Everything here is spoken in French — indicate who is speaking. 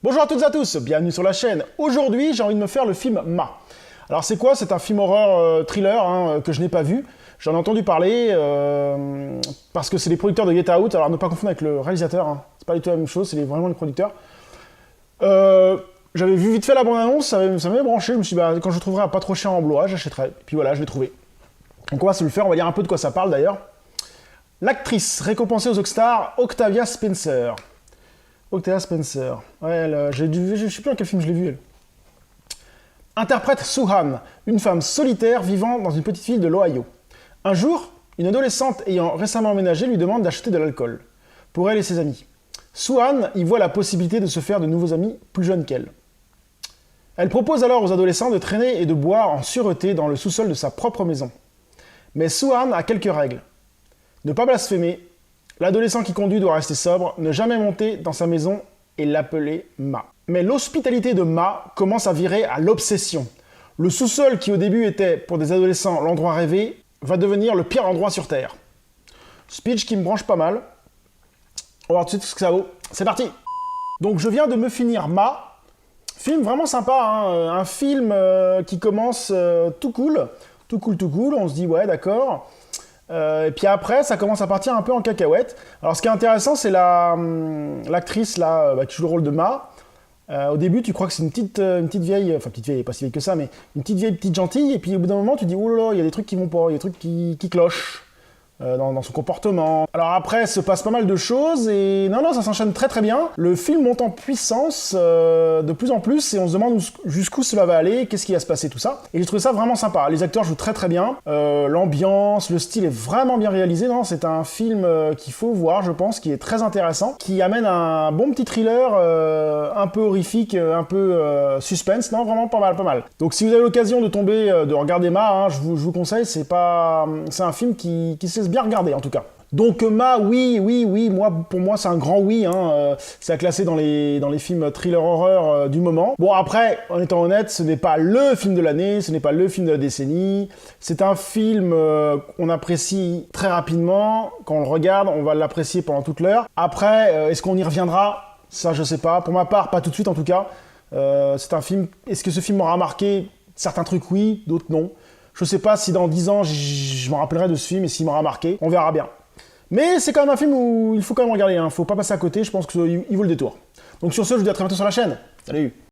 Speaker 1: Bonjour à toutes et à tous, bienvenue sur la chaîne. Aujourd'hui, j'ai envie de me faire le film Ma. Alors c'est quoi? C'est un film horreur thriller que je n'ai pas vu. J'en ai entendu parler parce que c'est les producteurs de Get Out. Alors ne pas confondre avec le réalisateur, hein. C'est pas du tout la même chose, c'est vraiment les producteurs. J'avais vu vite fait la bande-annonce, ça m'avait branché. Je me suis dit, bah, quand je trouverai un pas trop cher en Blu-ray, j'achèterai. Et puis voilà, je l'ai trouvé. Donc on va se le faire, on va dire un peu de quoi ça parle d'ailleurs. L'actrice récompensée aux Oscars, Octavia Spencer. Octavia Spencer. Ouais, je sais plus dans quel film je l'ai vu, elle. Interprète Soo-Han, une femme solitaire vivant dans une petite ville de l'Ohio. Un jour, une adolescente ayant récemment emménagé lui demande d'acheter de l'alcool pour elle et ses amis. Soo-Han y voit la possibilité de se faire de nouveaux amis plus jeunes qu'elle. Elle propose alors aux adolescents de traîner et de boire en sûreté dans le sous-sol de sa propre maison. Mais Soo-Han a quelques règles. Ne pas blasphémer. L'adolescent qui conduit doit rester sobre, ne jamais monter dans sa maison et l'appeler Ma. Mais l'hospitalité de Ma commence à virer à l'obsession. Le sous-sol qui au début était pour des adolescents l'endroit rêvé va devenir le pire endroit sur Terre. Speech qui me branche pas mal. On va voir tout de suite ce que ça vaut. C'est parti! Donc je viens de me finir Ma. Film vraiment sympa, hein. Un film qui commence tout cool. Tout cool. On se dit ouais d'accord. Et puis après, ça commence à partir un peu en cacahuète. Alors, ce qui est intéressant, c'est l'actrice là, qui joue le rôle de Ma. Au début, tu crois que c'est une petite vieille, enfin petite vieille, pas si vieille que ça, mais une petite vieille, petite gentille. Et puis au bout d'un moment, tu dis oh là là, il y a des trucs qui vont pas, il y a des trucs qui clochent dans son comportement. Alors après, se passe pas mal de choses et non, ça s'enchaîne très très bien. Le film monte en puissance de plus en plus et on se demande jusqu'où cela va aller, qu'est-ce qui va se passer, tout ça. Et j'ai trouvé ça vraiment sympa. Les acteurs jouent très très bien. L'ambiance, le style est vraiment bien réalisé. Non, c'est un film qu'il faut voir, je pense, qui est très intéressant, qui amène un bon petit thriller un peu horrifique, un peu suspense. Non, vraiment pas mal. Donc si vous avez l'occasion de tomber, de regarder Ma, hein, je vous conseille, c'est un film qui se laisse bien regarder en tout cas. Donc Ma, oui, pour moi c'est un grand oui, hein. C'est à classer dans les films thriller horreur du moment. Bon après, en étant honnête, ce n'est pas le film de l'année, ce n'est pas le film de la décennie, c'est un film qu'on apprécie très rapidement, quand on le regarde, on va l'apprécier pendant toute l'heure. Après, est-ce qu'on y reviendra? Ça je sais pas, pour ma part, pas tout de suite en tout cas. C'est un film, est-ce que ce film m'aura marqué? Certains trucs oui, d'autres non. Je sais pas si dans 10 ans, je me rappellerai de ce film et s'il m'aura marqué. On verra bien. Mais c'est quand même un film où il faut quand même regarder. Hein. Faut pas passer à côté. Je pense qu'il vaut le détour. Donc sur ce, je vous dis à très bientôt sur la chaîne. Salut!